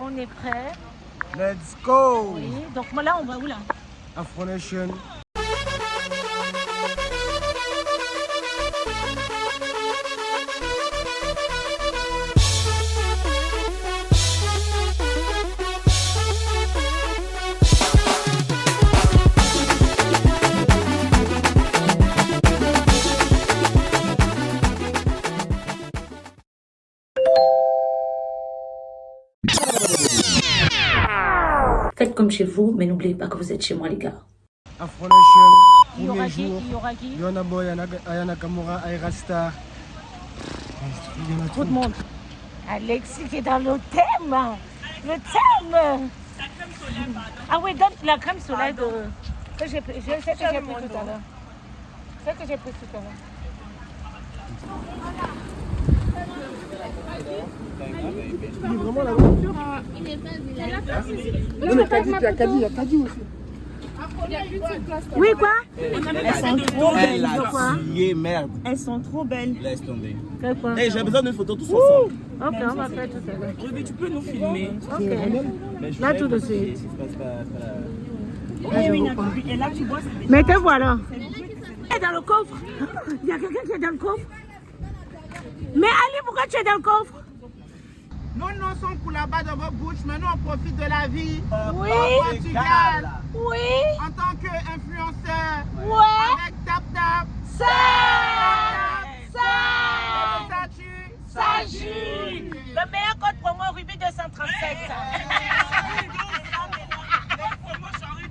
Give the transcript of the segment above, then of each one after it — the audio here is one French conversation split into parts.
On est prêt. Let's go. Oui, donc là, on va où là? Afro Nation. Faites comme chez vous, mais n'oubliez pas que vous êtes chez moi, les gars. Afro Nation. Il y aura qui? Il y aura qui? Yona Boy, Ayana Kamura, Aira Star. Tout le monde. Alexis qui est dans le thème. Le thème. Ah oui, donne la crème solaire que j'ai pris tout à l'heure. C'est que j'ai pris tout à l'heure. Il est vraiment là-bas. Non, mais Kadi, il y a Kadi aussi. Oui, quoi? Elles sont trop belles. Merde. Elles sont trop belles. Laisse tomber. Quoi? Hey, j'ai besoin d'une photo tous ensemble. Ok, on va faire tout à l'heure. Ruby, tu peux nous filmer. Ok. Là, tout de suite. Et là, tu vois, Mais te voilà. Elle est dans le coffre. Il y a quelqu'un qui est dans le coffre. Mais Ali, pourquoi tu es dans le coffre? Nous sommes pour là-bas dans vos bouches, mais nous on profite de la vie Oui. au Portugal. Oui. En tant qu'influenceur. Ouais. Avec Tap Tap. Ça jus. Le meilleur code promo Ruby 237.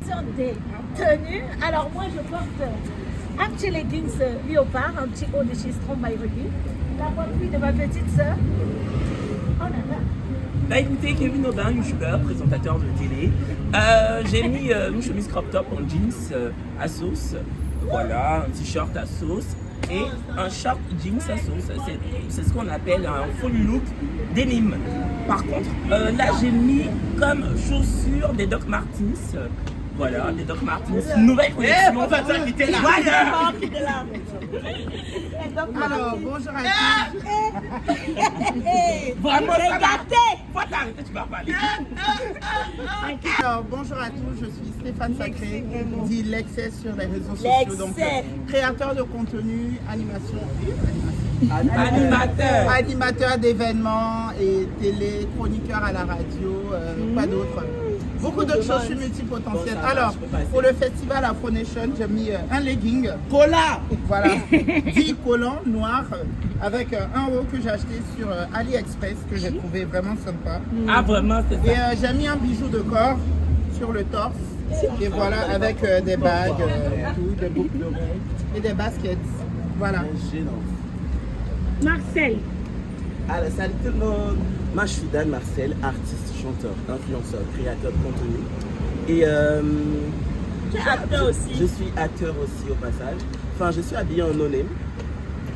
Sur des tenues. Alors moi je porte un petit leggings léopard, un petit haut de chez Strong by Ruby. La coiffure de ma petite sœur. Oh là là. Bah écoutez, Kevin Aubin, youtubeur, présentateur de télé. J'ai mis une chemise crop top en jeans à sauce. Voilà, un t-shirt à sauce et un short jeans à sauce. C'est ce qu'on appelle un full look denim. Par contre, là j'ai mis comme chaussures des Doc Martens. Voilà, des Doc Martens. Nouvelle collection. Voilà. Alors, bonjour à tous. Vraiment, ça va. Faut t'arrêter, tu vas parler. Alors, bonjour à tous, je suis Stéphane Sacré, dit l'excès sur les réseaux sociaux. Donc, créateur de contenu, animateur d'événements et télé, chroniqueur à la radio, quoi d'autre. Beaucoup d'autres choses, je suis multipotentielle. Alors, pour le festival Afro Nation, j'ai mis un legging. Cola. Voilà. 10 collants noirs avec un haut que j'ai acheté sur AliExpress, que j'ai trouvé vraiment sympa. Ah, vraiment, c'est ça. Et j'ai mis un bijou de corps sur le torse. Et voilà, avec des bagues, tout, des boucles d'oreilles et des baskets. Voilà. Marcel. Alors, salut tout le monde. Moi, je suis Dan Marcel, artiste, chanteur, influenceur, créateur de contenu. Et tu es acteur aussi. Je suis acteur aussi au passage. Enfin, je suis habillé en no-name.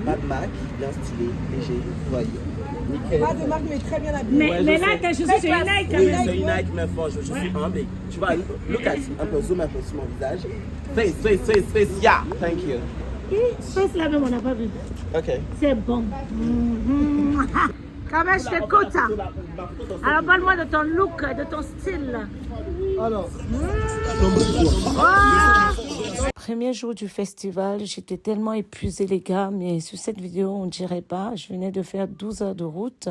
Pas de marque, bien stylé, léger, voyez. Nickel. Pas de marque, mais très bien habillé. Mais là, ta chaussure, c'est une Nike quand Oui, même. c'est une Nike, mais fort, je suis humble. Tu vois, look at, un peu, zoom un peu sur mon visage. Face, yeah, thank you. Face là même, on n'a pas vu. Ok. C'est bon. Quand même, je te cote. Alors, parle-moi de ton look, de ton style. Alors, Premier jour du festival, j'étais tellement épuisée, les gars, mais sur cette vidéo, on ne dirait pas. Je venais de faire 12 heures de route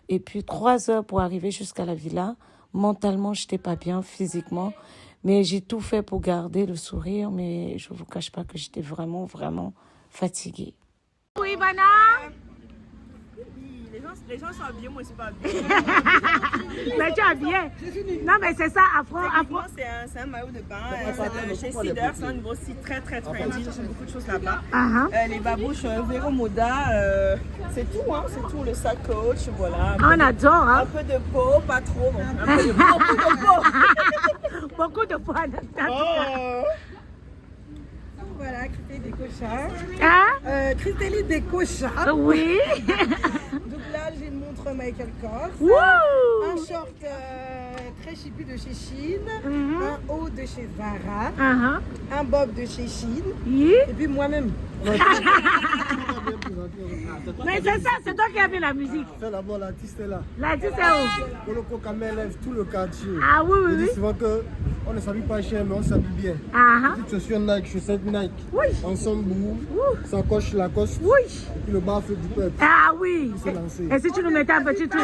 et puis 3 heures pour arriver jusqu'à la villa. Mentalement, je n'étais pas bien, physiquement, mais j'ai tout fait pour garder le sourire, mais je ne vous cache pas que j'étais vraiment, vraiment fatiguée. Oui, Ivana. Les gens sont habillés, moi je suis pas habillée. Mais tu as bien. Non, mais c'est ça, Afro. C'est un maillot de bain chez Cedar, c'est un nouveau site très trendy, j'achète beaucoup de choses là-bas. Les babouches Vero Moda, c'est tout, hein, c'est tout, le sac coach, voilà. On adore, hein. Un peu de peau, pas trop, bon, un peu de peau, beaucoup de peau. Beaucoup de poids. Voilà, Christelle Décocha. Hein? Christelle Décocha. Oui. Donc là, j'ai une montre Michael Kors. Wouh! Un short très chippy de chez Shein. Un haut de chez Zara. Un bob de chez Shein. Oui. Et puis moi-même. Mais c'est ça, c'est toi qui as mis la musique. Fais d'abord, l'artiste est là. L'artiste est où? Koloko Kamel lève tout le quartier. Ah oui, Je oui, dis oui. souvent qu'on ne s'habille pas cher, mais on s'habille bien. Ah, Petites chaussures Nike, chaussettes Nike. Oui. Ensemble, sacoche Lacoste. oui. Et puis le bafle du peuple. Ah oui. Il s'est lancé. Et si tu nous mettais un petit truc?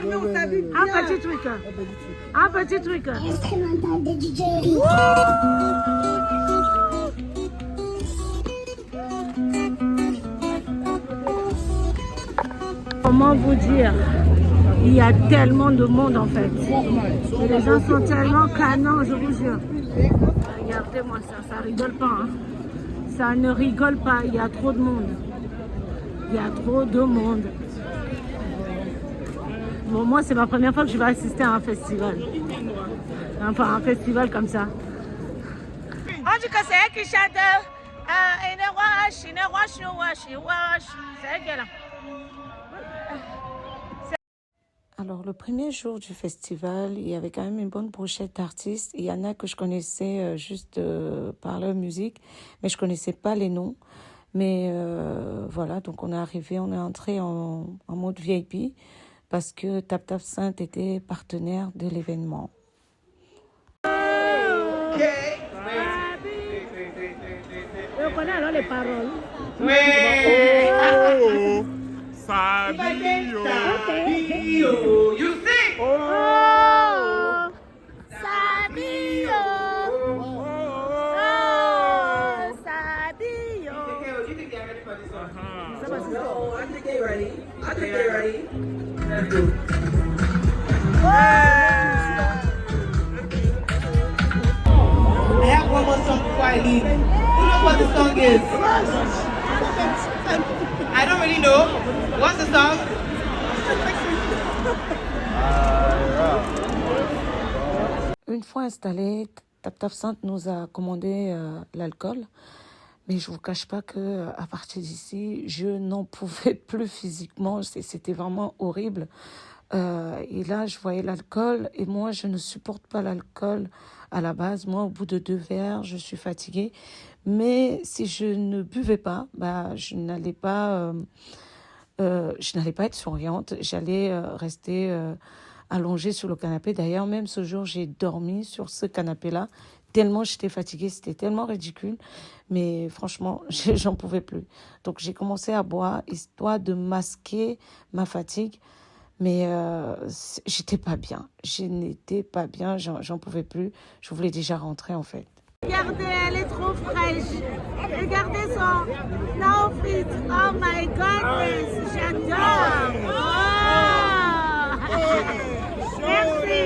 Ouais, ouais, ouais. Un petit truc. Un petit truc. Un petit truc. Instrumental de DJ. Comment vous dire? Il y a tellement de monde en fait. Et les gens sont tellement canons, je vous jure. Regardez-moi ça, ça rigole pas. Hein. Ça ne rigole pas, il y a trop de monde. Il y a trop de monde. Bon, moi, c'est ma première fois que je vais assister à un festival. Enfin, un festival comme ça. On dit que c'est elle qui chante. C'est elle qui est là. Alors, le premier jour du festival, il y avait quand même une bonne brochette d'artistes. Il y en a que je connaissais juste par leur musique, mais je ne connaissais pas les noms. Mais voilà, donc on est arrivé, on est entré en mode VIP parce que Tap Tap Sainte était partenaire de l'événement. On connaît alors les paroles. Fabio, you sing. Sabio. Sabio. You think they're ready for this one? No, I think they're ready. I think they're ready. I have one more song before I leave. Who knows what the song is? I don't really know. What's the song? Une fois installé, Tap Tap Sainte nous a commandé l'alcool. Mais je ne vous cache pas qu'à partir d'ici, je n'en pouvais plus physiquement. C'était vraiment horrible. Et là, je voyais l'alcool. Et moi, je ne supporte pas l'alcool à la base. Moi, au bout de 2 verres, je suis fatiguée. Mais si je ne buvais pas, je n'allais pas être souriante. J'allais rester allongée sur le canapé. D'ailleurs, même ce jour, j'ai dormi sur ce canapé-là. Tellement j'étais fatiguée, c'était tellement ridicule. Mais franchement, j'en pouvais plus. Donc, j'ai commencé à boire, histoire de masquer ma fatigue. Mais j'étais pas bien. Je n'étais pas bien, j'en pouvais plus. Je voulais déjà rentrer, en fait. Regardez, elle est trop fraîche. Regardez son outfit. Oh my goodness, j'adore. Oh. Merci.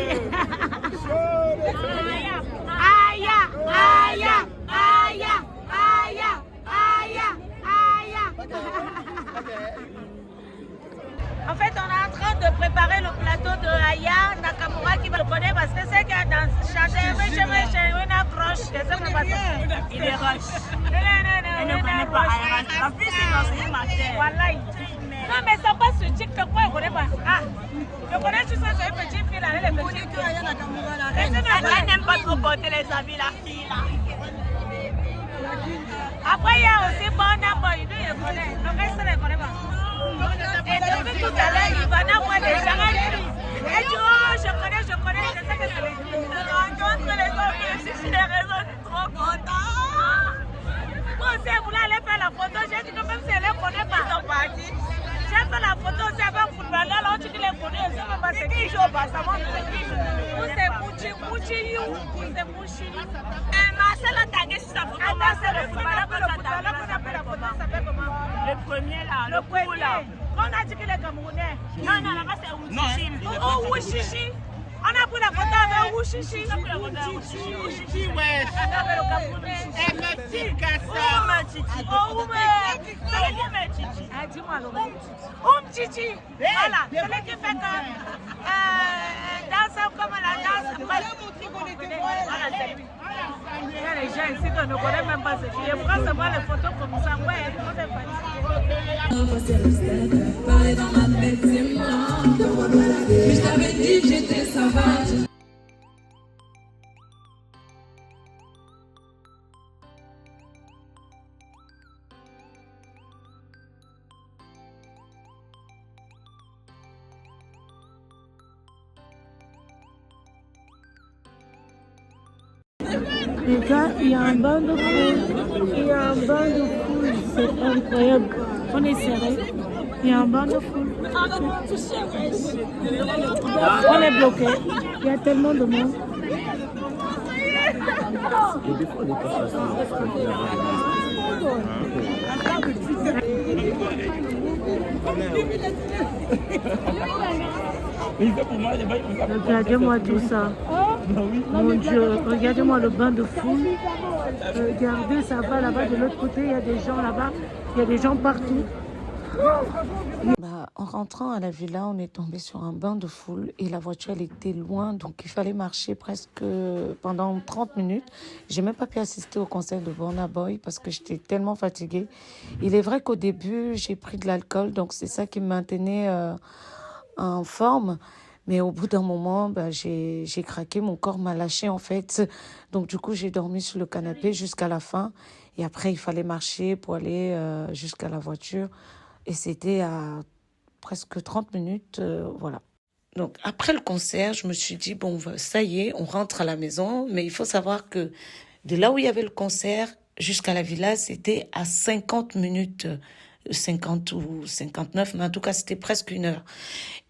Aïe, aïe, aïe, aïe, aïe, aïe. En fait, on est en train de préparer le plateau de Aya Nakamura qui va le connaître parce que c'est qui a chanté une approche. Il est rush. Elle ne connaît pas Aya. La fille s'est dansée matin. Voilà. Non, mais ça passe sur TikTok. Moi, je ne connais pas. Ah, je connais juste cette petite fille là. Elle est petite. Elle n'aime pas trop porter les habits, la fille là. Après, il y a aussi Bonna Boy. Lui, il le connaît. Le reste, il ne le connaît pas. Et depuis tout à l'heure, Ivana voit des gens et dit oh, je connais, je sais que c'est les filles. Je rencontre les hommes et je suis les raisons, je suis trop contente. Moi aussi, elle voulait aller faire la photo. J'ai dit que même si elle ne les connaît pas, ils sont partis. J'ai fait la photo aussi avec un footballeur, là, on dit qu'il les connaît, je ne sais même pas c'est qui joue au bas, ça montre c'est qui joue. Ou c'est Mouchi You, ou c'est Mouchi. Marcel a tagué sur sa photo. Marcel, le footballeur qu'on a fait la photo, ça s'appelle comment? Le premier là, le premier là. On a dit qu'il est camerounais. Non, là-bas c'est Wushishi. Oh, Wushishi. On a pris la photo avec Wushishi. Wushishi, wesh. Elle me dit Kassa. Dis-moi Titi. Voilà, celui qui fait que danse comme la danse. Voilà, c'est lui. Il y a les gens ici qui ne connaissent même pas ce qui est. Pourquoi se voir les photos comme ça? Ouais, on est Parler dans ma tête, c'est moi. Mais je t'avais dit que j'étais sauvage. Les gars, il y a un bain de foule. Il y a un bain de foule. C'est incroyable. On est serré. Il y a un bain de foule. On est bloqué. Il y a tellement de monde. Regardez-moi tout ça. Mon Dieu, regardez-moi le bain de foule. Regardez, ça va là-bas de l'autre côté. Il y a des gens là-bas. Il y a des gens partout. En rentrant à la villa, on est tombé sur un bain de foule et la voiture, elle était loin. Donc, il fallait marcher presque pendant 30 minutes. J'ai même pas pu assister au concert de Burna Boy parce que j'étais tellement fatiguée. Il est vrai qu'au début, j'ai pris de l'alcool. Donc, c'est ça qui me maintenait en forme. Mais au bout d'un moment, j'ai craqué. Mon corps m'a lâché, en fait. Donc, du coup, j'ai dormi sur le canapé jusqu'à la fin. Et après, il fallait marcher pour aller jusqu'à la voiture. Et c'était à presque 30 minutes, voilà. Donc, après le concert, je me suis dit, bon, ça y est, on rentre à la maison. Mais il faut savoir que de là où il y avait le concert jusqu'à la villa, c'était à 50 minutes, 50 ou 59, mais en tout cas, c'était presque 1 heure.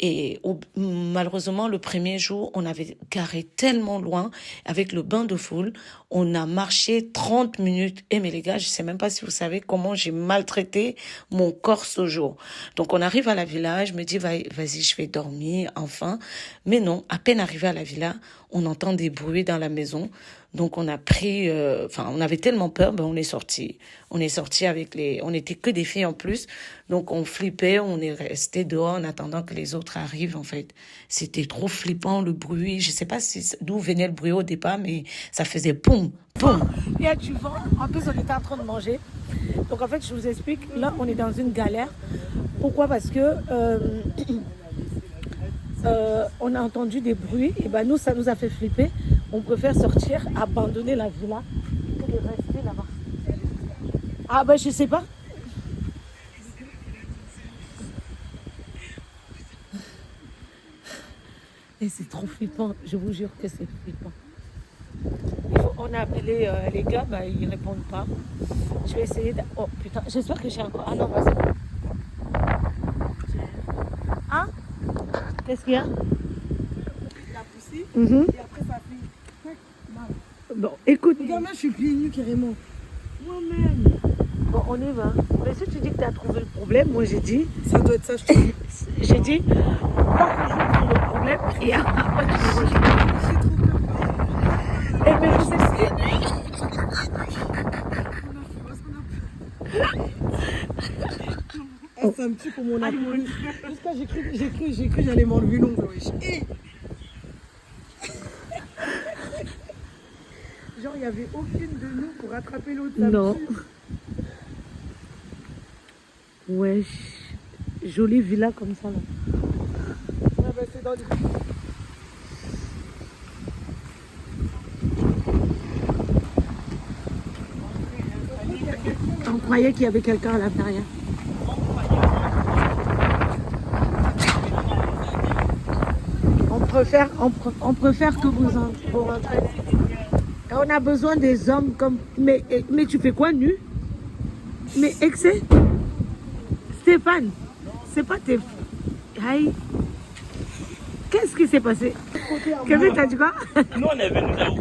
Et malheureusement, le premier jour, on avait garé tellement loin avec le bain de foule. On a marché 30 minutes. Et mais les gars, je sais même pas si vous savez comment j'ai maltraité mon corps ce jour. Donc, on arrive à la villa, je me dis, vas-y, je vais dormir, enfin. Mais non, à peine arrivé à la villa, on entend des bruits dans la maison. Donc, on a pris, on avait tellement peur, on est sorti. On est sorti on était que des filles en plus. Donc, on flippait, on est resté dehors en attendant que les autres arrivent, en fait. C'était trop flippant, le bruit. Je sais pas d'où venait le bruit au départ, mais ça faisait poum, poum. Il y a du vent. En plus, on était en train de manger. Donc, en fait, je vous explique. Là, on est dans une galère. Pourquoi? Parce que on a entendu des bruits. Et nous, ça nous a fait flipper. On préfère sortir, abandonner la villa que de rester là-bas. Ah je sais pas. Et c'est trop flippant, je vous jure que c'est flippant. On a appelé les gars, ils répondent pas. Je vais essayer de... Oh putain, j'espère que j'ai encore... Ah non, vas-y. Hein? Qu'est-ce qu'il y a? La poussée, et après ça fait mal. Bon, écoute. Regarde, moi je suis pieds nus carrément. Moi-même. Bon, on y va. Mais si tu dis que tu as trouvé le problème, moi j'ai dit... Ça doit être ça, je te dis. J'ai dit, tant que je trouve le problème, et après je vais et puis je sais ça me tue pour mon appel. Jusqu'à j'ai cru j'allais m'enlever l'ongle. Genre il n'y avait aucune de nous pour rattraper l'autre. non. Wesh. Jolie villa comme ça là. Ouais, c'est dans les... On croyait qu'il y avait quelqu'un à l'intérieur. On préfère que vous rentrez. Et on a besoin des hommes comme... Mais tu fais quoi nu? Mais excès? Stéphane, c'est pas tes... Aïe. Qu'est-ce qui s'est passé? Kevin, t'as dit quoi? Nous, on est venus là-haut.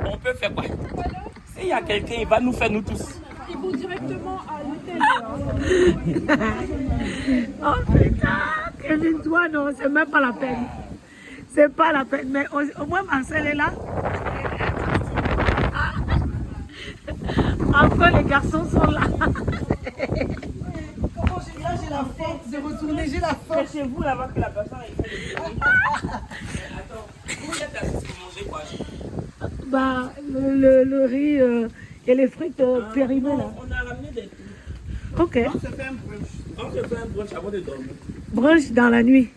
On peut faire quoi? S'il y a quelqu'un, il va nous faire nous tous. Ils vont directement à l'hôtel. Oh putain, Kevin, toi, non, c'est même pas la peine. C'est pas la peine, mais au moins Marcel est là. Enfin, les garçons sont là. Comment j'ai la force de retourner, j'ai la force. C'est chez vous là-bas que la personne est fait le bruit. Attends, vous êtes assis pour manger quoi? Le riz et les frites périmées là. On a ramené des trucs. Ok. On se fait un brunch avant de dormir. Brunch dans la nuit.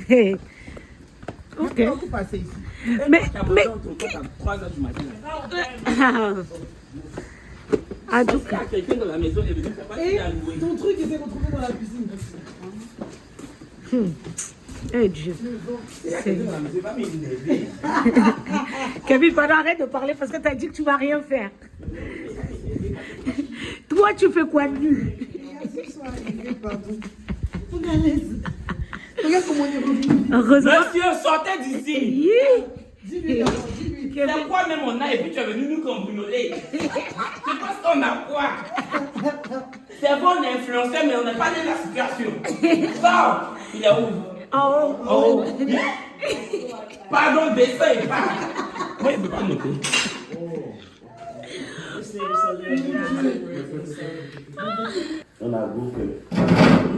Hey. Ok. Vous passez ici. Mais 3 heures du matin. en tout cas, Quelqu'un dans la maison est venu faire pas Et ton truc était retrouvé dans la cuisine. Eh Dieu. C'est pas m'énerver. Kevin, pardon, arrête de parler parce que tu as dit que tu vas rien faire. Toi, tu fais quoi de nul? Regarde comment il est revenu. Heureusement. Monsieur, sortez d'ici. C'est quoi même on a et puis tu es venu nous cambrioler? C'est parce qu'on a quoi? C'est bon, on est influencé, mais on n'est pas dans la situation. Sors! Il est où? Oh. Pardon, descends et pas. Moi, il ne peut pas noter. On a beaucoup.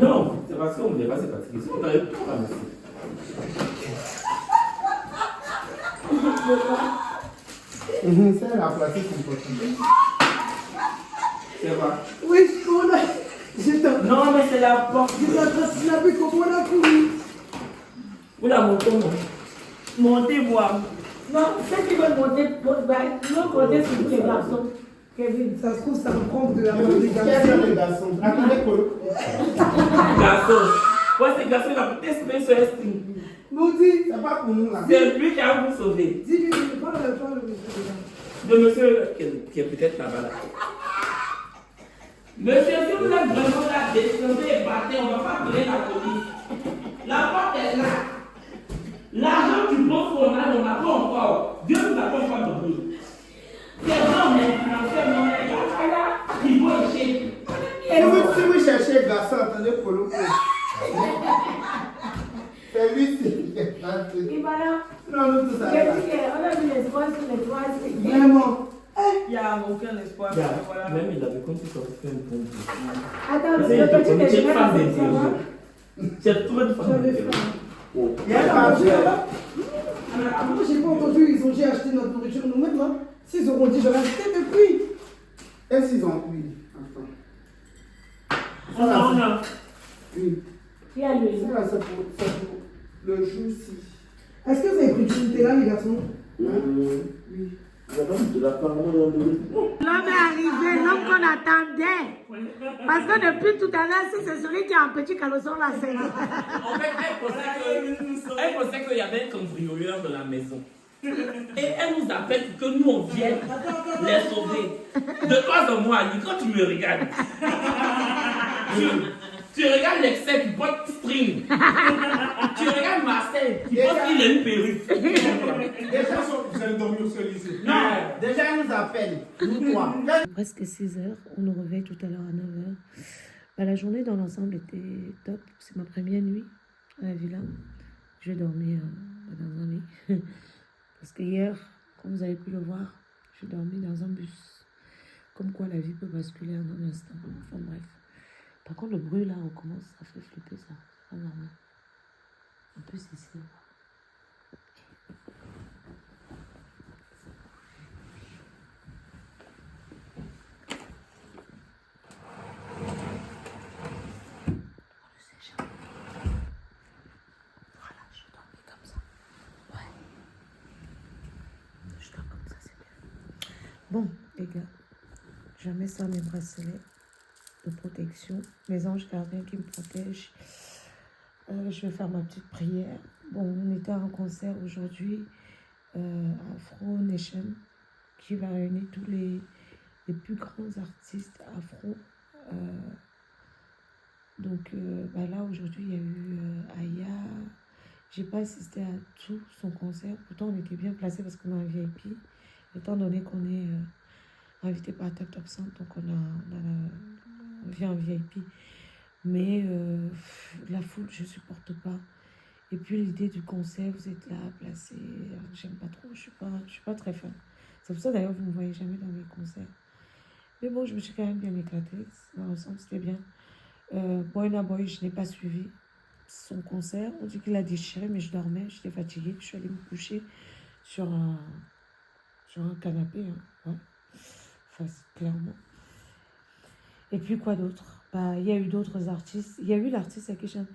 Non, c'est parce qu'on ne voulait pas se fatiguer. Si on t'avait tout ramassé. Ça, elle a placé son portefeuille. C'est vrai. Oui, on a. Non, mais c'est la porte. J'étais en train de snapper comme on a couru. Où la moto? Montez voir. Non, ceux qui veulent monter, ils vont monter sur tous les garçons. Kevin. Ça se trouve, ça me prend de la main des Quel garçons. genre de garçon? Attendez, Polo. Garçon. Ouais, c'est garçon, il a peut-être esprit sur estime. Maudit. C'est pas pour nous là. C'est lui qui a vous sauvé. Dis-lui, parle le monsieur. De monsieur qui est peut-être là-bas. Là. Monsieur, si vous êtes vraiment là, descendez et partez, on ne va pas appeler la police. La porte est là. L'argent que tu penses qu'on a, on n'a pas encore. Dieu nous a pas encore donné. C'est vrai, on est influencé, mais on est là. Il faut échec. Si vous cherchez le garçon, attendez, Polo. C'est lui, c'est. Et voilà. Non, nous tous ça. Kevin, on a mis l'espoir sur les trois. Vraiment. Il n'y a aucun espoir. Voilà. Même il avait compris qu'on fait une pompe. Attends, C'est le une petit petite déjeuner, femme ça va? d'interview. C'est trop de femmes d'interview. Il y a pas de. Moi, j'ai pas entendu, ils ont déjà acheté notre nourriture nous-mêmes. Hein. S'ils auront dit, j'aurais acheté depuis. Est-ce qu'ils ont. Oui, attends. On a. Oui. Qui a lui? Ça, c'est pour le jour-ci. Est-ce que vous avez pris du Nutella, les garçons? Oui. L'homme est arrivé, l'homme qu'on attendait. Parce que depuis tout à l'heure, si c'est celui qui a un petit caleçon là, c'est. En fait, elle pensait qu'il y avait un cambrioleur dans la maison. Et elle nous appelle pour que nous on vienne les sauver. De toi en moi, Ali, quand tu me regardes, tu regardes l'excès qui porte string. Tu regardes Marcel qui pense qu'il a une perruque. Déjà, vous allez dormir au sol ici. Non, déjà, elle nous appelle. Nous trois. Presque 6 heures, on nous réveille tout à l'heure à 9 heures. La journée dans l'ensemble était top. C'est ma première nuit à la villa. Je vais dormir dans un lit. Parce que hier, comme vous avez pu le voir, j'ai dormi dans un bus. Comme quoi la vie peut basculer en un instant. Enfin bref. Par contre, le bruit là, on commence, ça fait flipper ça. C'est pas normal. Un peu c'est ici. Bon, les gars, jamais sans mes bracelets de protection. Mes anges gardiens qui me protègent. Je vais faire ma petite prière. Bon, on était en concert aujourd'hui Afro Nation qui va réunir tous les plus grands artistes afro. Donc là, aujourd'hui, il y a eu Aya. J'ai pas assisté à tout son concert. Pourtant, on était bien placés parce qu'on a un VIP. Étant donné qu'on est invité par Top Top Sound, donc on vient en VIP. Mais la foule, je ne supporte pas. Et puis l'idée du concert, vous êtes là, placé, j'aime pas trop, je suis pas très fan. C'est pour ça d'ailleurs vous ne me voyez jamais dans mes concerts. Mais bon, je me suis quand même bien éclatée. Dans l'ensemble, c'était bien. Burna Boy, je n'ai pas suivi son concert. On dit qu'il a déchiré, mais je dormais, j'étais fatiguée. Je suis allée me coucher sur un canapé. Hein. Ouais. Enfin, clairement. Et puis quoi d'autre? Il y a eu d'autres artistes. Il y a eu l'artiste à qui chante.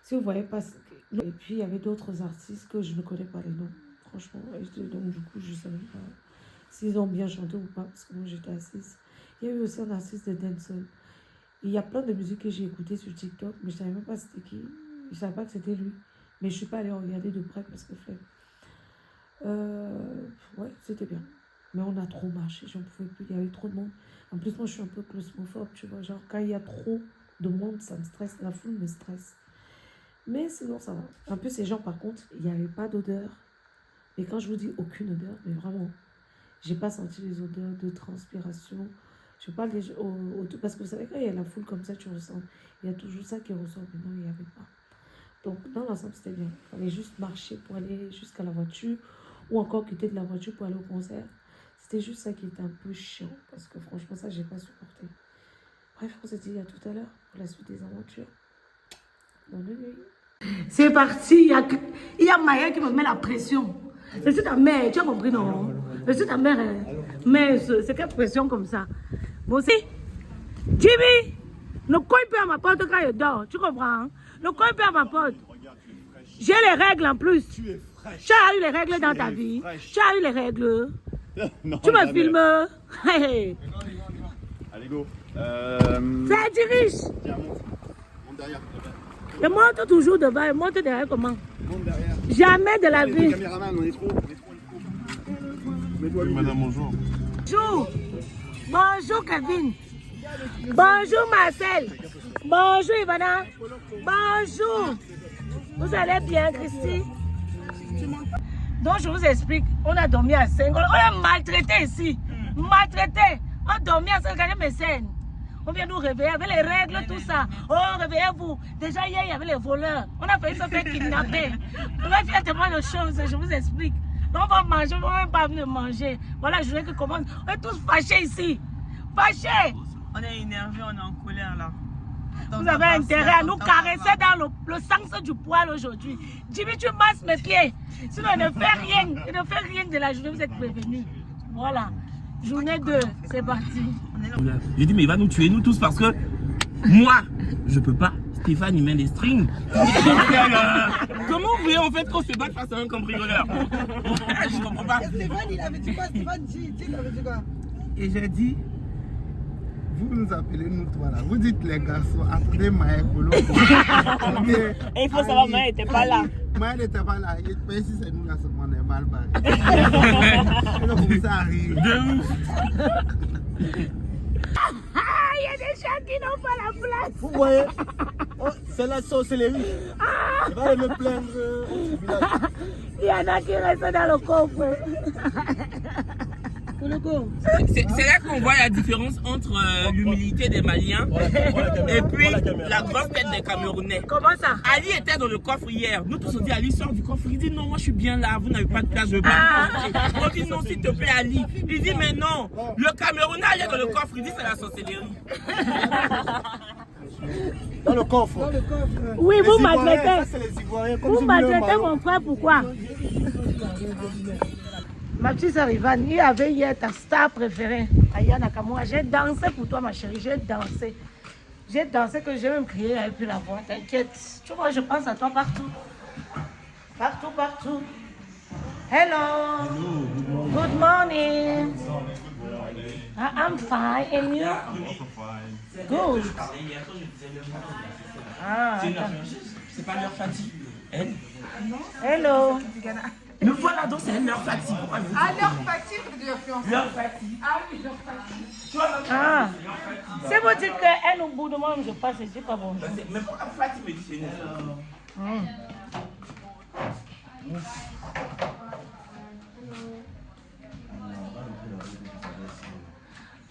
Si vous voyez pas. Et puis il y avait d'autres artistes que je ne connais pas les noms. Franchement. Donc du coup, je ne savais pas s'ils ont bien chanté ou pas. Parce que moi j'étais assise. Il y a eu aussi un artiste de dancehall. Il y a plein de musiques que j'ai écoutées sur TikTok, mais je ne savais même pas c'était qui. Je ne savais pas que c'était lui. Mais je ne suis pas allée regarder de près parce que flemme. Ouais, c'était bien. Mais on a trop marché, j'en pouvais plus. Il y avait trop de monde. En plus, moi, je suis un peu claustrophobe, tu vois. Genre, quand il y a trop de monde, ça me stresse. La foule me stresse. Mais sinon, ça va. En plus, ces gens, par contre, il n'y avait pas d'odeur. Et quand je vous dis aucune odeur, mais vraiment, j'ai pas senti les odeurs de transpiration. Je parle des parce que vous savez, quand il y a la foule comme ça, tu ressens. Il y a toujours ça qui ressort, mais non, il n'y avait pas. Donc, dans l'ensemble, c'était bien. Il fallait juste marcher pour aller jusqu'à la voiture ou encore quitter de la voiture pour aller au concert. C'était juste ça qui était un peu chiant parce que franchement, ça, j'ai pas supporté. Bref, on se dit à tout à l'heure pour la suite des aventures. Bonne nuit. C'est parti. Il y a Maya qui me met la pression. Je suis ta mère, tu as compris, non? Je suis ta mère. Mais c'est quelle pression comme ça? Bon, si. Jimmy, ne cogne pas à ma porte quand je dors. Tu comprends? Hein? Ne cogne pas à ma porte. J'ai les règles en plus. Tu es fraîche. Tu as eu les règles dans ta vie. Tu as eu les règles. Non, tu me filmes. Hey. Allez, go. Fais dirige. Tiens, monte derrière. Je monte toujours devant. Je monte derrière comment? Monte derrière. Jamais de la vie. Caméraman, on est trop. Mets-toi, madame, bonjour. Bonjour. Bonjour, Kevin. Bonjour, Marcel. Bonjour, Ivana. Bonjour. Vous allez bien, Christy? Donc, je vous explique. On a dormi à 5. On est maltraité ici. Maltraité. On a dormi à 5. Regardez mes scènes. On vient nous réveiller avec les règles, tout ça. Oh, réveillez-vous. Déjà, hier, il y avait les voleurs. On a failli se faire kidnapper. Bref, il y a tellement de choses, je vous explique. Donc, on va manger, on ne va même pas venir manger. Voilà, je voulais que commence. On est tous fâchés ici. Fâchés. On est énervé, on est en colère là. Vous avez intérêt à nous caresser dans le sens du poil aujourd'hui. Jimmy, tu masses mes pieds. Sinon, il ne fait rien. Il ne fait rien de la journée, vous êtes prévenus. Voilà. Journée 2, c'est parti. J'ai dit, mais il va nous tuer, nous tous, parce que moi, je peux pas. Stéphane, il met les strings. Comment vous voulez en fait qu'on se batte face à un cambrioleur? Je comprends pas. Stéphane, il avait dit quoi? Stéphane, il avait dit quoi? Et j'ai dit, vous nous appelez nous trois là. Vous dites les garçons, attendez Maya Kolo. Et il faut savoir, Maya n'était pas là. Maya n'était pas là. Mais si c'est nous là, c'est qu'on est mal barré. Donc ça arrive. De ouf. Il y a des gens qui n'ont pas la place. Vous voyez, c'est la sorcellerie. Il va me plaindre. Il y en a qui restent dans le coffre. C'est là qu'on voit la différence entre l'humilité des Maliens et puis la grosse tête des Camerounais. Comment ça? Ali était dans le coffre hier. Nous tous on dit Ali sort du coffre. Il dit non, moi je suis bien là, vous n'avez pas de place, je veux pas me manger. On dit non, s'il te plaît Ali. Il dit mais non, le Camerounais est dans le coffre. Il dit c'est la sorcellerie. Dans le coffre. Oui, vous maltraitez. Ça, c'est les Ivoiriens. Vous maltraitez mon frère, pourquoi? Ma petite sœur Ivan, il y avait hier ta star préférée, Aya Nakamura. J'ai dansé pour toi, ma chérie, j'ai dansé. J'ai dansé que j'ai même crié avec plus la voix, t'inquiète. Tu vois, je pense à toi partout. Partout, partout. Hello. Good morning. I'm fine, and you? Good. Ah, C'est pas leur fatigue. hello. Me voilà donc c'est leur fatigue. Ah, leur fatigue de l'influence. Leur fatigue. Ah oui, leur fatigue. Ah, c'est vous dites qu'elle au bout de moi, je passe, je dis pas bonjour. Mais pour la fatigue me dit c'est nous.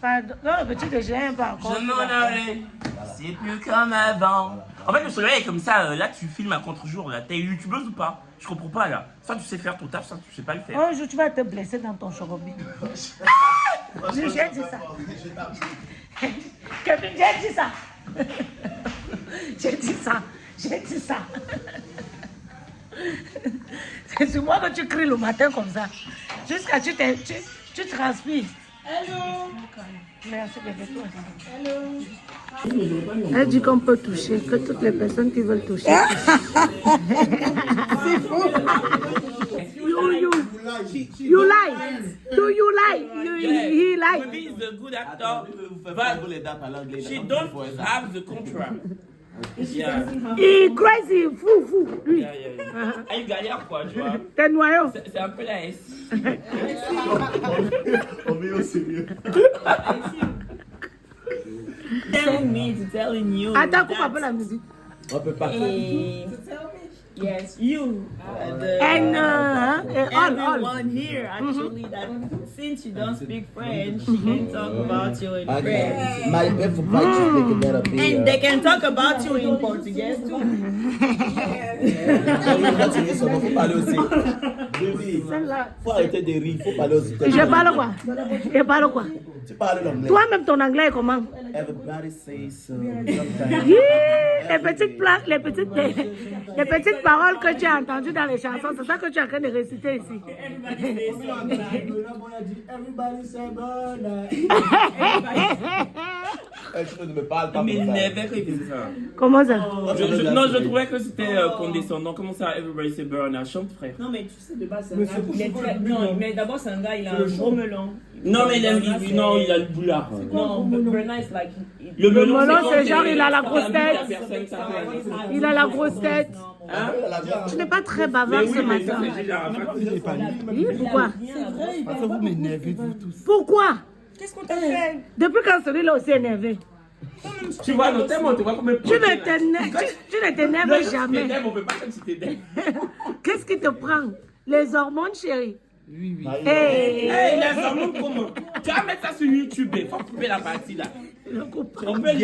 Pardon, non, le petit déjeuner pas encore. Je m'en allais, c'est plus comme avant. En fait, le soleil est comme ça, là tu filmes à contre-jour, là. T'es youtubeuse ou pas? Je comprends pas là. Soit tu sais faire ton taf, soit tu sais pas le faire. Un jour, tu vas te blesser dans ton chorobi. J'ai dit ça. Kevin, j'ai dit ça. J'ai dit ça. J'ai dit ça. C'est sur moi que tu cries le matin comme ça. Jusqu'à tu transpires. Hello. Merci, bébé. Hello. Elle dit qu'on peut toucher, que toutes les personnes qui veulent toucher. C'est faux. You like? Do you like? He like? Maybe he's a good actor, but she don't have the contract. Yeah. Il crazy, fou. Lui. Yeah. Ah, il galère quoi, tu vois. T'es noyau. C'est un peu la S. On met au sérieux. Tell me to telling you. Attends, coupe un peu la musique. On peut pas. Yes, you. And all. Everyone here actually that since you don't speak French, she can talk about you in French. Mas il faut pas que tu expliques that up here. And they can talk about you in Portuguese too. Faut parler aussi. Faut arrêter de rire, faut parler aussi. Je parle quoi? Tu parles l'anglais. Toi-même, ton anglais est comment? Everybody says so. Les petites paroles que tu as entendues dans les chansons, c'est ça que tu es en train de réciter ici. Tu ne me parles pas. Mais never quand il faisait ça. Comment ça? Non, je trouvais que c'était condescendant. Comment ça, everybody say Burna? Chante, frère. Non, mais tu sais, de base, c'est un gars. Non, mais d'abord, c'est un gars, il a un gros melon. Non, mais il a le boulard. Non, Burna is like. Le melon, c'est genre, il a la grosse tête. Il a la grosse tête. Hein? Tu n'es pas très bavard ce matin. Oui, pourquoi? Parce que vous m'énervez, vous tous. Pourquoi? Qu'est-ce qu'on t'a fait? Depuis quand celui-là aussi énervé? Tu vois, notamment, tu vois comme Tu ne t'énerves jamais. On peut pas comme si t'énerves. Qu'est-ce qui te prend? Les hormones, chérie? Oui. Hey, les hormones, comment? Tu vas mettre ça sur YouTube, il faut couper la partie là. Ne coupe pas. On peut le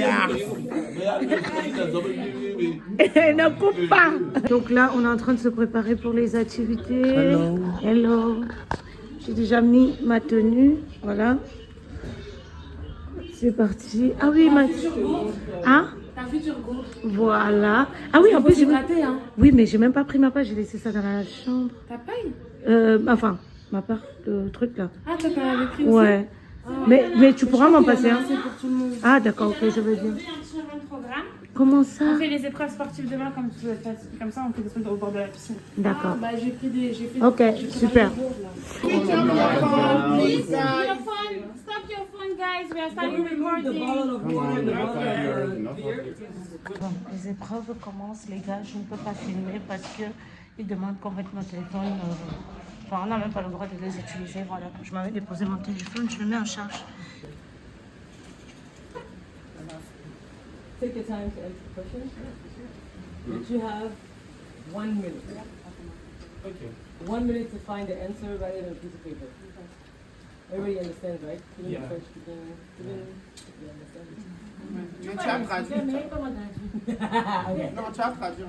Ne coupe pas. Donc là, on est en train de se préparer pour les activités. Hello. J'ai déjà mis ma tenue. Voilà. C'est parti. Ah oui, ma... Hein? Ta future go. Voilà. Ah oui, en plus, j'ai... Hein. Oui, mais j'ai même pas pris ma part. J'ai laissé ça dans la chambre. Ta paye? Enfin, ma part, le truc là. Ah, toi, t'en avais pris aussi? Ouais. Mais tu pourras m'en passer un. C'est pour tout le monde. Ah, d'accord, ok, je veux bien. Aujourd'hui, sur un programme. Comment ça? On fait les épreuves sportives demain, comme ça, on fait des trucs au bord de la piscine. D'accord. Ah, bah, j'ai fait des. Ok, super. Stop your phone, guys. We are starting recording. Bon, les épreuves commencent, les gars. Je ne peux pas filmer parce qu'ils demandent qu'on mette notre téléphone. Enfin, on n'a même pas le droit de les utiliser. Voilà. Je m'avais déposé mon téléphone, je le mets en charge. Take your time to answer the question. But you have 1 minute. Okay. 1 minute to find the answer, write it on a piece of paper. Everybody understands, right? Even Yeah. the French speaking, even you understand. Tu as traduit. Non, tu as traduit.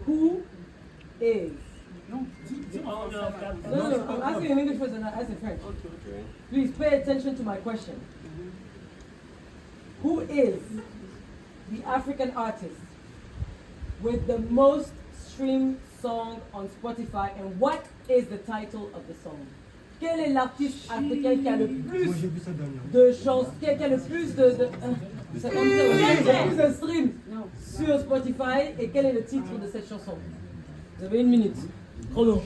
Who is? Non, dis. No, I'm asking in English first and I ask in French. Okay. Please pay attention to my question. Who is the African artist with the most streamed song on Spotify and what is the title of the song? Quel est l'artiste africain qui a le plus de chansons, qui a le plus de streams sur Spotify et quel est le titre de cette chanson? Vous avez 1 minute. Chrono.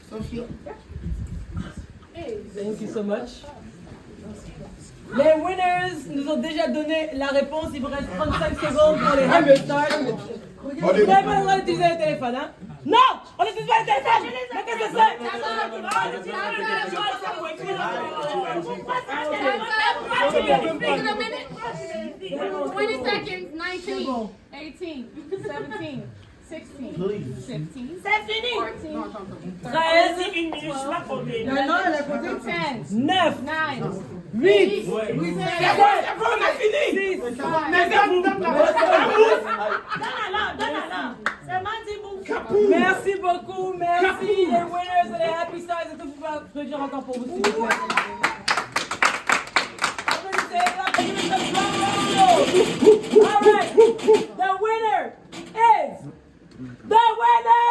Sophie. Thank you so much. Les winners nous ont déjà donné la réponse. Il vous reste 35 secondes pour les 100 stars. Vous n'avez pas le droit d'utiliser le téléphone, hein? Non! On n'utilise pas le téléphone! Mais qu'est-ce que c'est? 20 seconds, 19, 18, 17, 16, 15, C'est fini! 14, 13, Non, elle a compté. 10, 9, 9, 8, 7, 6, Merci beaucoup, merci les winners et les happy stars. Est-ce que vous pouvez applaudir encore pour vous, s'il vous plaît? All right, the winner is the winner!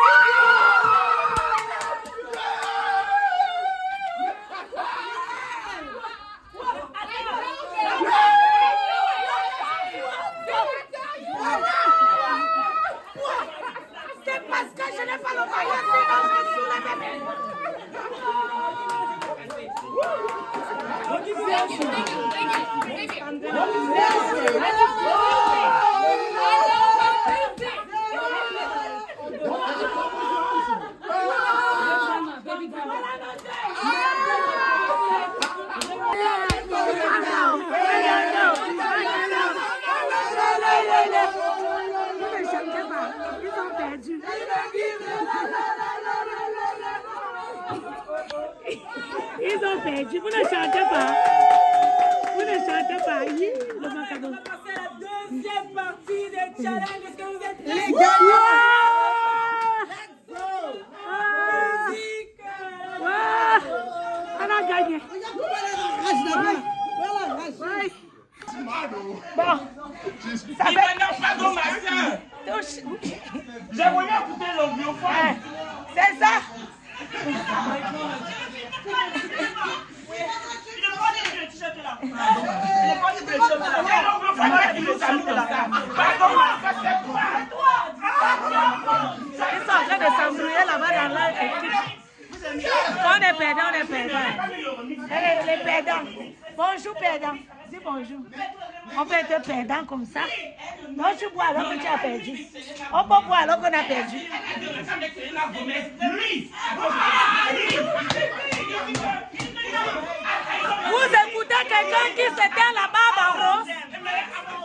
Ils ont perdu. Vous ne chantez pas. Vous ne chantez pas. Le Macado. On va passer la deuxième partie des challenges. Est-ce que vous êtes prêts? Les gagnants! On a gagné. Bon. Ça fait... Pardon, ma soeur. J'aimerais bien écouter l'anglophone. C'est ça. Ils sont en train de s'embrouiller là-bas dans leur équipe. On est perdants, on est perdants. Les perdants. Bonjour perdants. Dis bonjour. On peut être perdant comme ça. Non, tu bois alors que tu as perdu. On peut boire alors qu'on a perdu. Vous écoutez quelqu'un qui s'éteint là-bas, Baro?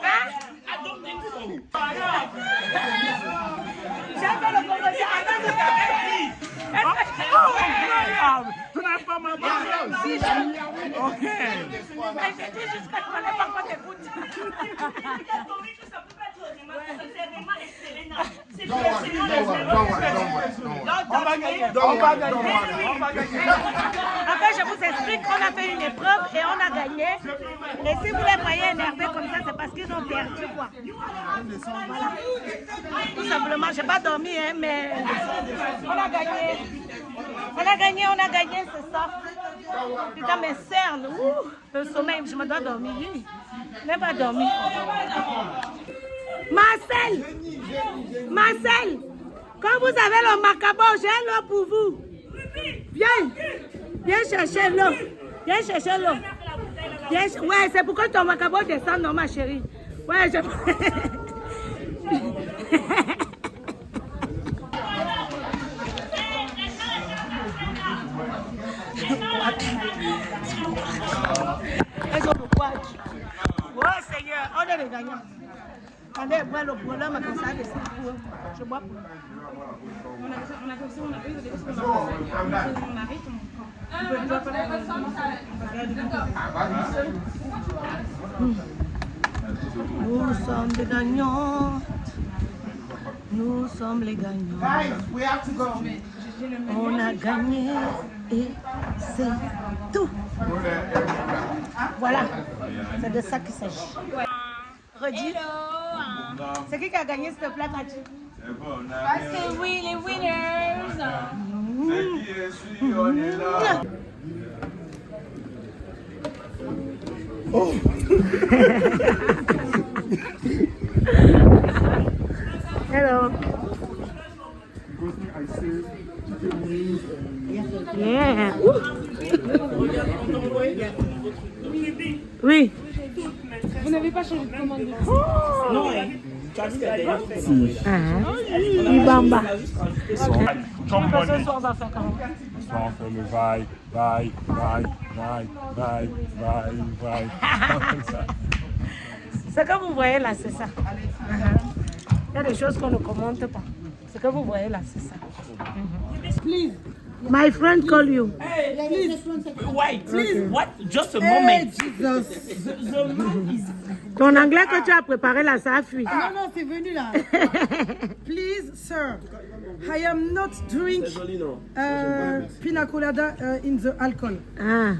Hein? J'ai fait le conversion. Tu n'as pas ma balle. Ok. Mais j'ai dit jusqu'à ce qu'on n'ait pas qu'on t'écoute. On va gagner. On va gagner. En fait, je vous explique qu'on a fait une épreuve et on a gagné. Et si vous les voyez énervés comme ça, c'est parce qu'ils ont perdu quoi. Voilà. Tout simplement, je n'ai pas dormi, hein, mais on a gagné. On a gagné, c'est ça. Putain, mes cernes, le sommeil, je me dois dormir. Je n'ai pas dormi. Marcel, quand vous avez le macabo, j'ai l'eau pour vous. Viens chercher l'eau. Ouais, c'est pourquoi ton macabo descend, non, ma chérie. Ouais, je... Elles ont le quad. Ouais, Seigneur, on est les gagnants. On est le problème à ça, je bois pour. On a eu des choses comme mon mari. Nous sommes les gagnants. Nous sommes les gagnants. Guys, we have to go. On a gagné et c'est tout. Voilà, c'est de ça qu'il s'agit. Redis. C'est qui a gagné s'il te plaît, Cathy? C'est oui, les winners. Oh. Hello. Yeah. Oui. Vous n'avez pas changé de commande. Non, Ibamba. Come on. Ce soir, on va faire comment? On fait le vaille. Ce que vous voyez là, c'est ça. Il y a des choses qu'on ne commente pas. Ce que vous voyez là, c'est ça. Please. My friend call you. Hey, please. Wait, please. What? Just a moment. Jesus. The man is... Ton anglais que tu as préparé là, ça a fui. Non, c'est venu là. Please, sir. I am not drink pina colada in the alcohol. Ah.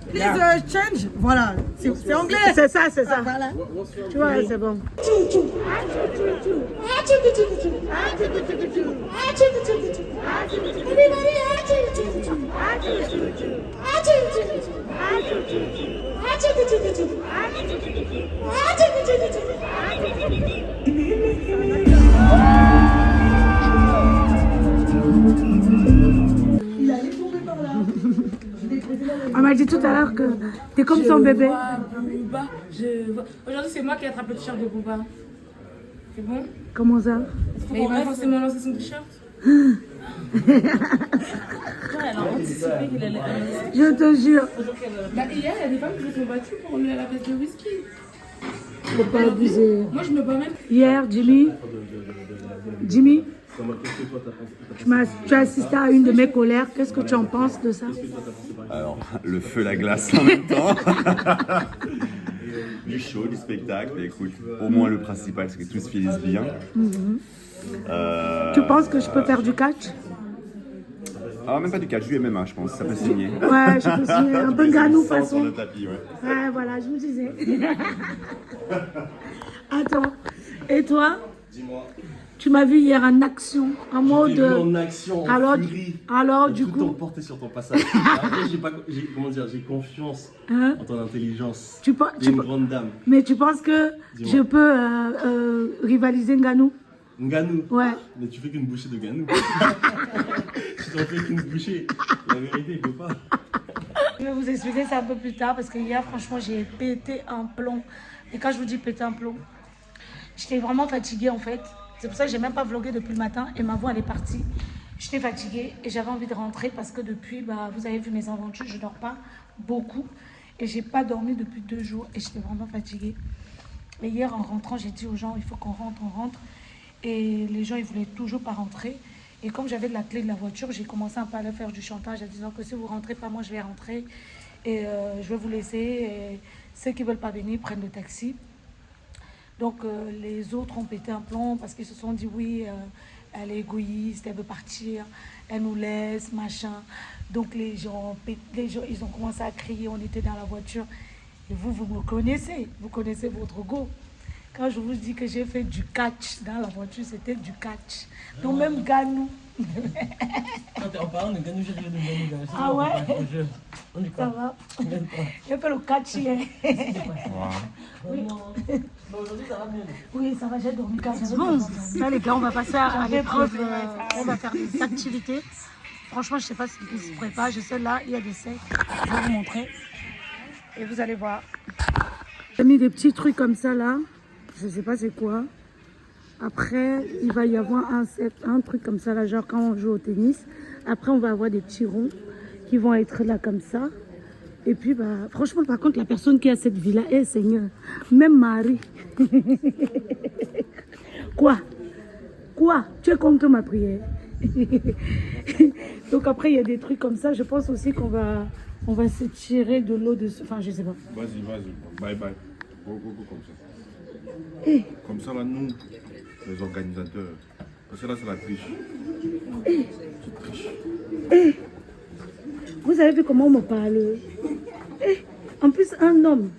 Please change. Voilà, c'est anglais. C'est ça. Voilà. Tu vois, c'est bon. tout à l'heure que t'es comme son bébé. Booba, aujourd'hui, c'est moi qui ai attrapé le t-shirt de Booba. C'est bon? Comment ça? Mais il va forcément lancer son t-shirt. Elle a anticipé qu'il allait. Je te jure. Bah, hier, il y a des femmes qui se sont battues pour lui à la place de whisky. Faut pas abuser. Moi, je me bats même. Hier, Jimmy, tu as assisté à une de mes colères. Qu'est-ce que tu en penses de ça? Alors, le feu, la glace en même temps. Du show, du spectacle. Écoute, au moins le principal, c'est que tout se finisse bien. Tu penses que je peux faire du catch? Ah, même pas du catch, du MMA, je pense. Ça peut signer. Ouais, je peux signer. Un peu ganou façon. Sur le tapis, ouais. Ouais, voilà, je me disais. Attends. Et toi? Dis-moi. Tu m'as vu hier en action, en mode. Vu en action, en furie. Alors du coup. Tout emporté sur ton passage. Après, j'ai confiance en ton intelligence. Tu es une grande dame. Mais tu penses que je peux rivaliser Nganou? Nganou? Ouais. Mais tu fais qu'une bouchée de Nganou. Tu n'en fais qu'une bouchée. La vérité, il ne peut pas. Je vais vous expliquer ça un peu plus tard parce que hier, franchement, j'ai pété un plomb. Et quand je vous dis péter un plomb, j'étais vraiment fatiguée en fait. C'est pour ça que j'ai même pas vlogué depuis le matin et ma voix elle est partie. J'étais fatiguée et j'avais envie de rentrer parce que depuis, vous avez vu mes aventures, je dors pas beaucoup et j'ai pas dormi depuis 2 jours et j'étais vraiment fatiguée. Et hier en rentrant, j'ai dit aux gens, il faut qu'on rentre, on rentre. Et les gens, ils voulaient toujours pas rentrer. Et comme j'avais de la clé de la voiture, j'ai commencé un peu à leur faire du chantage en disant que si vous rentrez pas, moi je vais rentrer et je vais vous laisser. Et ceux qui veulent pas venir prennent le taxi. Donc les autres ont pété un plomb parce qu'ils se sont dit oui, elle est égoïste, elle veut partir, elle nous laisse, machin. Donc les gens, ils ont commencé à crier, on était dans la voiture. Et vous me connaissez, vous connaissez votre go. Quand je vous dis que j'ai fait du catch dans la voiture, c'était du catch. Donc même Ganou. En parlant de Ganou, j'ai fait de Ganou. Ah ouais? Ça va? J'ai fait le catch hier. Oui. Aujourd'hui, ça va mieux. Oui, ça va, j'ai dormi 4 heures. Là, les gars, on va passer à l'épreuve. On va faire des activités. Franchement, je ne sais pas ce qui se prépare. Je sais, là, il y a des sacs. Je vais vous montrer. Et vous allez voir. J'ai mis des petits trucs comme ça, là. Je ne sais pas c'est quoi. Après, il va y avoir un truc comme ça, là, genre quand on joue au tennis. Après, on va avoir des petits ronds qui vont être là comme ça. Et puis, franchement, par contre, la personne qui a cette vie-là, Seigneur, même Marie. Quoi? Tu es contre ma prière? Donc après, il y a des trucs comme ça. Je pense aussi qu'on va se tirer de l'eau dessus. Enfin, je sais pas. Vas-y. Bye. Go, comme ça. Hey. Comme ça, là, nous, les organisateurs, parce que là, c'est la triche. Hey. Tu triches. Hey. Vous avez vu comment on me parle? Hey. En plus, un homme.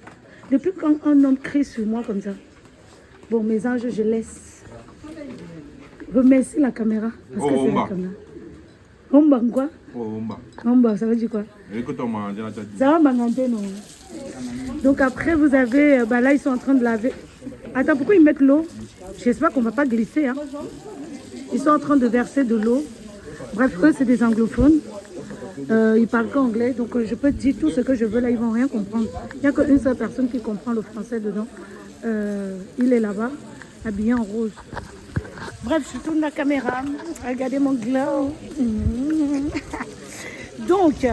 Depuis quand un homme crie sur moi comme ça? Bon, mes anges, je laisse. Remercie la caméra. Parce que c'est la caméra. Omba quoi? Omba, ça veut dire quoi? Ça va m'engager, non? Donc après, vous avez... là, ils sont en train de laver. Attends, pourquoi ils mettent l'eau? J'espère qu'on ne va pas glisser. Hein. Ils sont en train de verser de l'eau. Bref, eux, c'est des anglophones. Ils parlent qu'anglais. Donc, je peux dire tout ce que je veux. Là, ils ne vont rien comprendre. Il n'y a qu'une seule personne qui comprend le français dedans. Il est là-bas, habillé en rose. Bref, je tourne la caméra. Regardez mon glow. Donc,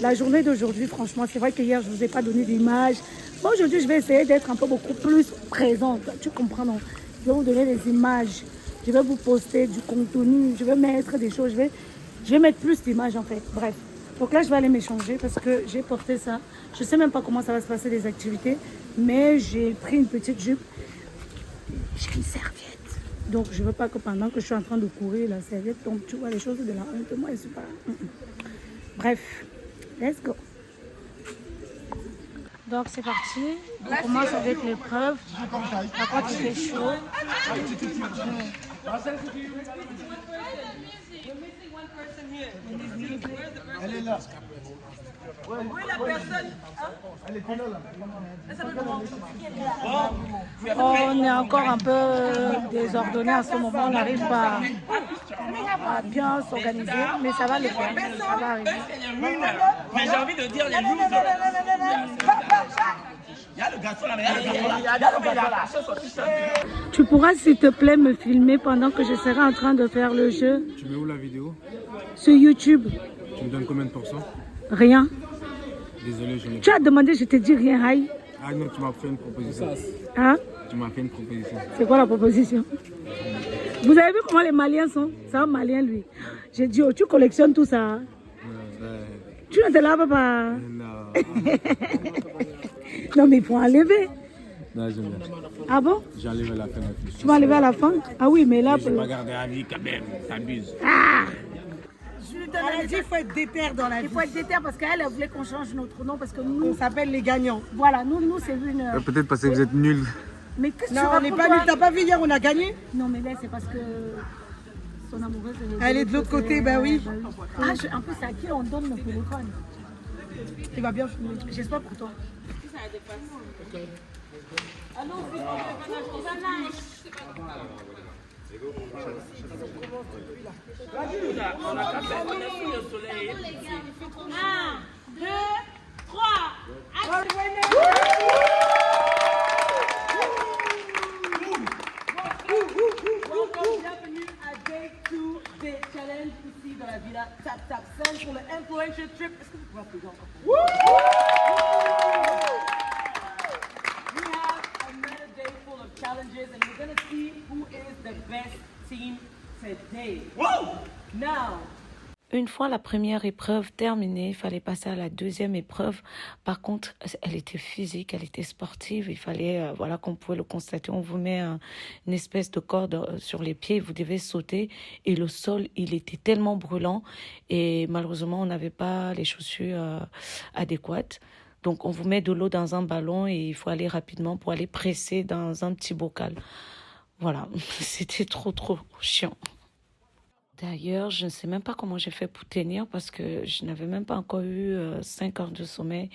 la journée d'aujourd'hui, franchement, c'est vrai que hier, je ne vous ai pas donné d'image. Bon, aujourd'hui, je vais essayer d'être un peu beaucoup plus présente. Tu comprends, non? Je vais vous donner des images. Je vais vous poster du contenu. Je vais mettre des choses. Je vais mettre plus d'images, en fait. Bref. Donc là, je vais aller m'échanger parce que j'ai porté ça. Je ne sais même pas comment ça va se passer, les activités. Mais j'ai pris une petite jupe. J'ai une serviette. Donc, je ne veux pas que pendant que je suis en train de courir, la serviette tombe. Tu vois, les choses de la honte. Moi, je ne suis pas... Bref, let's go. Donc, c'est parti. On commence avec l'épreuve. Par contre, il fait chaud. Elle est là. Oui, la personne. Elle était là. On est encore un peu désordonné à ce moment, on n'arrive pas à bien s'organiser, mais ça va le faire, ça va arriver. Mais j'ai envie de dire les losers. Il y a le garçon là, mais il y a le garçon là. Tu pourras s'il te plaît me filmer pendant que je serai en train de faire le jeu? Tu mets où la vidéo? Sur YouTube. Tu me donnes combien de pourcents? Rien. Désolé, je n'ai pas. Tu as demandé, je t'ai dit rien, aïe. Ah non, tu m'as fait une proposition. Hein? Tu m'as fait une proposition. C'est quoi la proposition? Vous avez vu comment les Maliens sont? C'est un Malien, lui. J'ai dit, oh, tu collectionnes tout ça. Hein? Tu ne te laves pas? Non. Non, mais il faut enlever. Non, j'aime bien. Ah bon? J'ai enlevé à la fin. Tu vas enlever à la fin? Ah oui, mais là... Je vais pas garder à vie quand même, t'abuses. Ah! Elle a dit qu'il faut être déter dans la vie. Il faut être déter parce qu'elle voulait qu'on change notre nom parce que nous... On s'appelle les gagnants. Voilà, nous c'est une... Peut-être parce que vous êtes nuls. Mais qu'est-ce que non, tu on n'est pas nuls. T'as pas vu hier, on a gagné? Non, mais là, c'est parce que son amoureuse... Elle est de l'autre côté, ben oui. Ah, en plus, c'est à qui on donne nos téléphones? Il va bien finir. J'espère pour toi. On a qu'à faire le soleil. 1, 2, 3. Bienvenue à Day 2 des challenges ici dans la villa Tap Tap 5 pour le Influencer Trip. Est-ce que vous pouvez applaudir encore? We have another day full of challenges and we're going to see who is the best team today. Now, Une fois la première épreuve terminée, il fallait passer à la deuxième épreuve. Par contre, elle était physique, elle était sportive. Il fallait, voilà, comme vous pouvez le constater, on vous met une espèce de corde sur les pieds, vous devez sauter. Et le sol, il était tellement brûlant. Et malheureusement, on n'avait pas les chaussures adéquates. Donc, on vous met de l'eau dans un ballon et il faut aller rapidement pour aller presser dans un petit bocal. Voilà, c'était trop chiant. D'ailleurs, je ne sais même pas comment j'ai fait pour tenir parce que je n'avais même pas encore eu 5 heures de sommeil.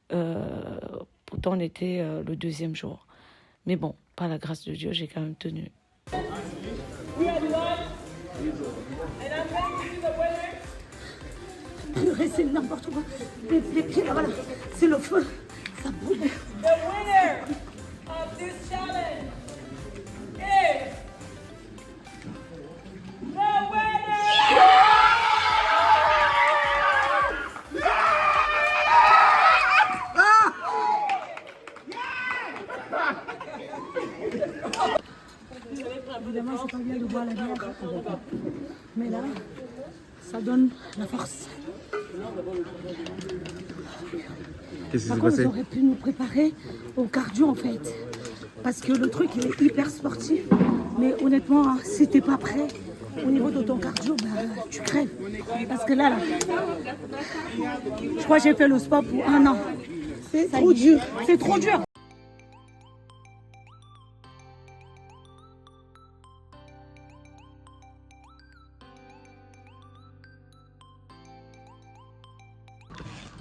Pourtant, on était le deuxième jour. Mais bon, par la grâce de Dieu, j'ai quand même tenu. Purée, c'est n'importe quoi. Les pieds là, voilà. C'est le feu. Ça brûle. the winner of this challenge is the winner! Évidemment, c'est pas bien de boire la bière. Mais là, ça donne la force. Qu'est-ce qui Par s'est contre, passé? ils auraient pu nous préparer au cardio en fait. Parce que le truc, il est hyper sportif. Mais honnêtement, hein, si t'es pas prêt au niveau de ton cardio, bah, tu crèves. Parce que là, je crois que j'ai fait le sport pour 1 an. C'est trop dur. C'est trop dur.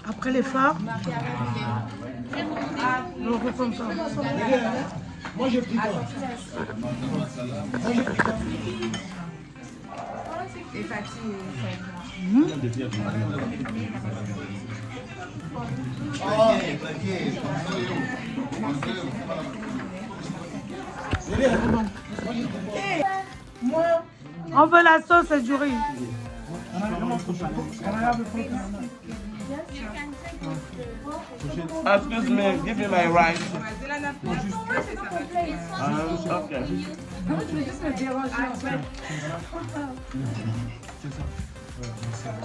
Après l'effort, on refait ça. Moi, je prie pas. Et fatigué. On veut la sauce et du riz. Excuse me, give me my rice. Okay.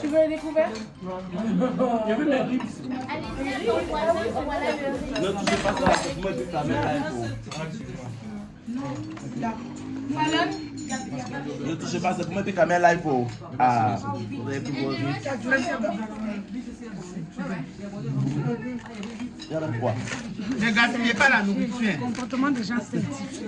Tu veux les découvertes? Il y avait mes ribs. Non, tu sais pas ça, c'est moi qui t'amène Malone? ne touchez pas, c'est pour mettre caméra live pour. Ah, Ne gaspillez pas la nourriture. Comportement des gens scientifiques.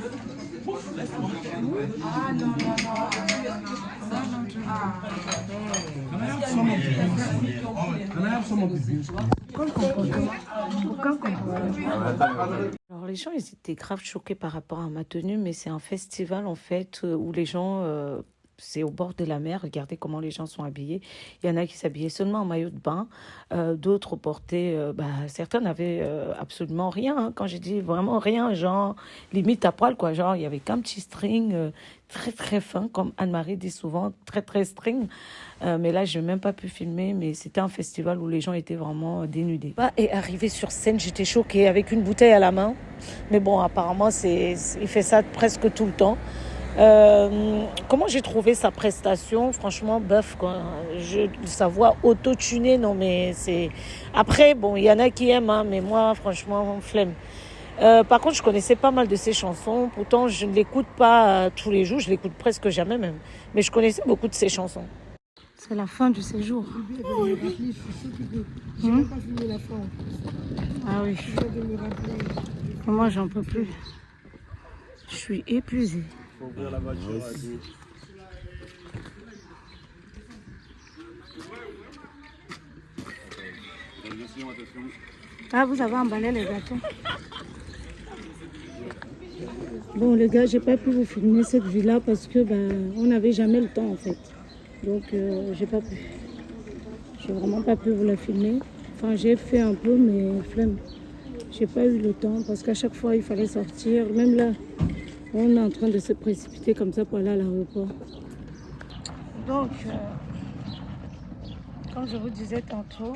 Alors les gens ils étaient grave choqués par rapport à ma tenue, mais c'est un festival en fait où les gens, c'est au bord de la mer, regardez comment les gens sont habillés. Il y en a qui s'habillaient seulement en maillot de bain, d'autres portaient, certains n'avaient absolument rien, hein. Quand j'ai dit vraiment rien, genre limite à poil quoi, genre il y avait qu'un petit string très très fin, comme Anne-Marie dit souvent, très très string. Mais là, je n'ai même pas pu filmer, mais c'était un festival où les gens étaient vraiment dénudés. Et arrivé sur scène, j'étais choquée avec une bouteille à la main. Mais bon, apparemment, il fait ça presque tout le temps. Comment j'ai trouvé sa prestation? Franchement, bof, quoi. Sa voix auto-tunée, non, mais c'est... Après, bon, il y en a qui aiment, hein, mais moi, franchement, flemme. Par contre, je connaissais pas mal de ses chansons. Pourtant, je ne l'écoute pas tous les jours. Je l'écoute presque jamais même. Mais je connaissais beaucoup de ses chansons. C'est la fin du séjour. Ah oui. Moi, j'en peux plus. Je suis épuisée. Faut ouvrir la voiture. Ah, vous avez emballé les gâteaux. Bon, les gars, j'ai pas pu vous filmer cette vue-là parce que on n'avait jamais le temps en fait. Donc, j'ai pas pu. J'ai vraiment pas pu vous la filmer. Enfin, j'ai fait un peu, mais flemme. J'ai pas eu le temps parce qu'à chaque fois, il fallait sortir. Même là, on est en train de se précipiter comme ça pour aller à l'aéroport. Donc, comme je vous disais tantôt,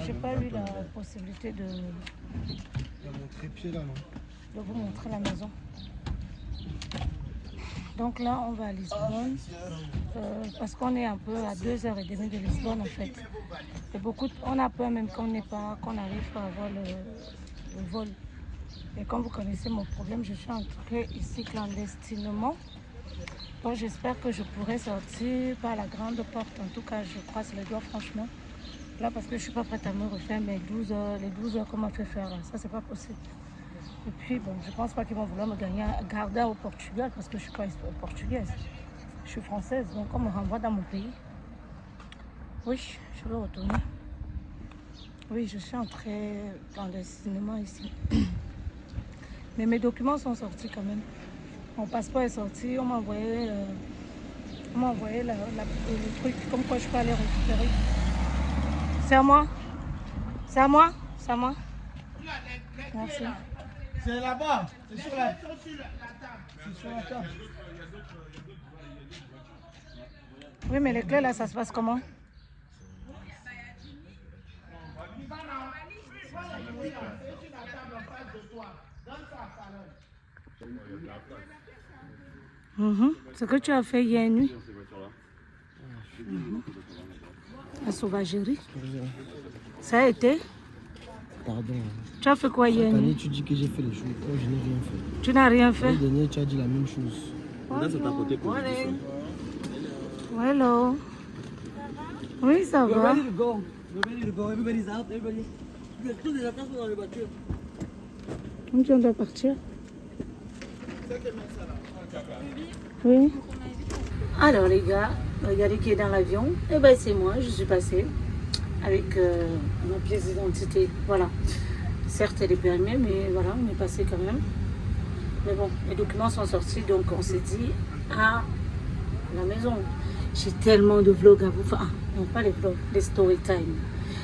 j'ai pas eu la possibilité de vous montrer la maison. Donc là, on va à Lisbonne parce qu'on est un peu à 2h30 de Lisbonne en fait. Et on a peur même qu'on n'arrive pas à avoir le vol. Et comme vous connaissez mon problème, je suis entrée ici clandestinement. Donc j'espère que je pourrai sortir par la grande porte. En tout cas, je croise les doigts franchement. Là, parce que je ne suis pas prête à me refaire mes 12 heures, les 12 heures qu'on m'a fait faire. Ça, c'est pas possible. Et puis, bon, je pense pas qu'ils vont vouloir me garder au Portugal parce que je suis pas portugaise. Je suis française, donc on me renvoie dans mon pays. Oui, je vais retourner. Oui, je suis entrée clandestinement ici. Mais mes documents sont sortis quand même. Mon passeport est sorti, on m'a envoyé, le truc, comme quoi je peux aller récupérer. C'est à moi? C'est à moi? C'est à moi? Merci. C'est là-bas, c'est sur la table. C'est sur la table. Oui, mais les clés là, ça se passe comment? Ce que tu as fait hier nuit. La sauvagerie. Ça a été? Pardon. Tu as fait quoi hier nuit? Tu dis que j'ai fait les choses. Moi, je n'ai rien fait. Tu n'as rien fait? L'année dernière, tu as dit la même chose. Là, c'est ta côté pour Hello. Oui, ça va. We're ready to go. Everybody's out. Everybody. Toutes les attaques sont dans les voitures. On doit partir. Oui. Alors les gars, regardez qui est dans l'avion. Eh ben c'est moi, je suis passée avec ma pièce d'identité. Voilà. Certes elle est périmée, mais voilà, on est passé quand même. Mais bon, les documents sont sortis, donc on s'est dit à la maison. J'ai tellement de vlogs à vous faire. Non, pas les vlogs, les story time.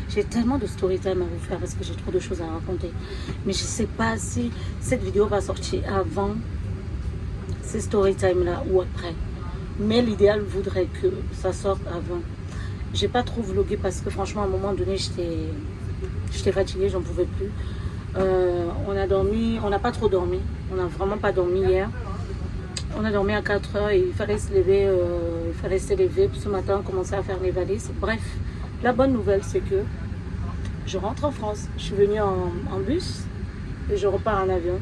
J'ai tellement de story time à vous faire parce que j'ai trop de choses à raconter. Mais je ne sais pas si cette vidéo va sortir avant ces story time là ou après. Mais l'idéal voudrait que ça sorte avant. J'ai pas trop vlogué parce que franchement à un moment donné j'étais fatiguée, j'en pouvais plus. On a dormi, on n'a pas trop dormi. On n'a vraiment pas dormi hier. On a dormi à 4 heures et il fallait se lever. Ce matin, on commençait à faire les valises. Bref, la bonne nouvelle, c'est que je rentre en France. Je suis venue en bus et je repars en avion.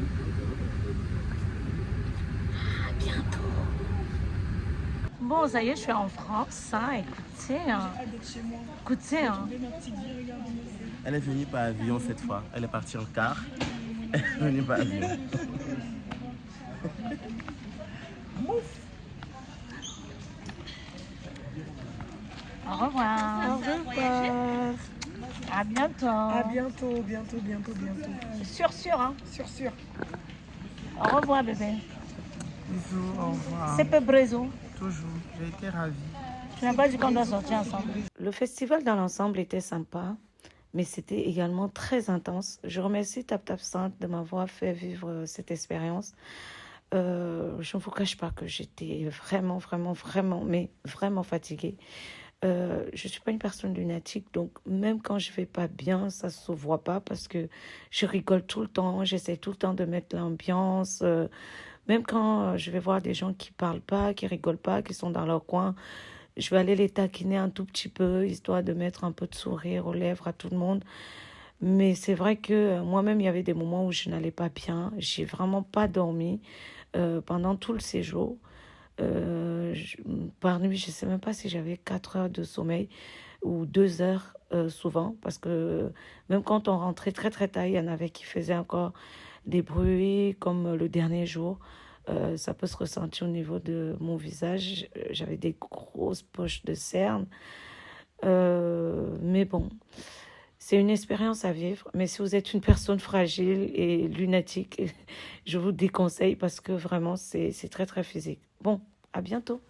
À bientôt. Bon, ça y est, je suis en France. Hein. Écoutez, hein. Écoutez, hein. Elle est venue par avion cette fois. Elle est partie en car. Elle est venue par avion. Au revoir. Au revoir. À bientôt. À bientôt, bientôt. Sûr, hein. Sûr. Au revoir, bébé. Bisous, au revoir. C'est peu brezo. Toujours, j'ai été ravie. Tu n'as pas dit qu'on doit sortir ensemble. Le festival dans l'ensemble était sympa, mais c'était également très intense. Je remercie Tap Tap Sainte de m'avoir fait vivre cette expérience. Je ne vous cache pas que j'étais vraiment fatiguée. Je ne suis pas une personne lunatique, donc même quand je ne vais pas bien, ça ne se voit pas parce que je rigole tout le temps, j'essaie tout le temps de mettre l'ambiance. Même quand je vais voir des gens qui ne parlent pas, qui ne rigolent pas, qui sont dans leur coin, je vais aller les taquiner un tout petit peu, histoire de mettre un peu de sourire aux lèvres à tout le monde. Mais c'est vrai que moi-même, il y avait des moments où je n'allais pas bien. Je n'ai vraiment pas dormi pendant tout le séjour. Par nuit, je ne sais même pas si j'avais 4 heures de sommeil ou 2 heures souvent. Parce que même quand on rentrait très tard, il y en avait qui faisaient encore des bruits comme le dernier jour. Ça peut se ressentir au niveau de mon visage. J'avais des grosses poches de cernes. Mais bon, c'est une expérience à vivre. Mais si vous êtes une personne fragile et lunatique, je vous déconseille parce que vraiment, c'est très physique. Bon, à bientôt.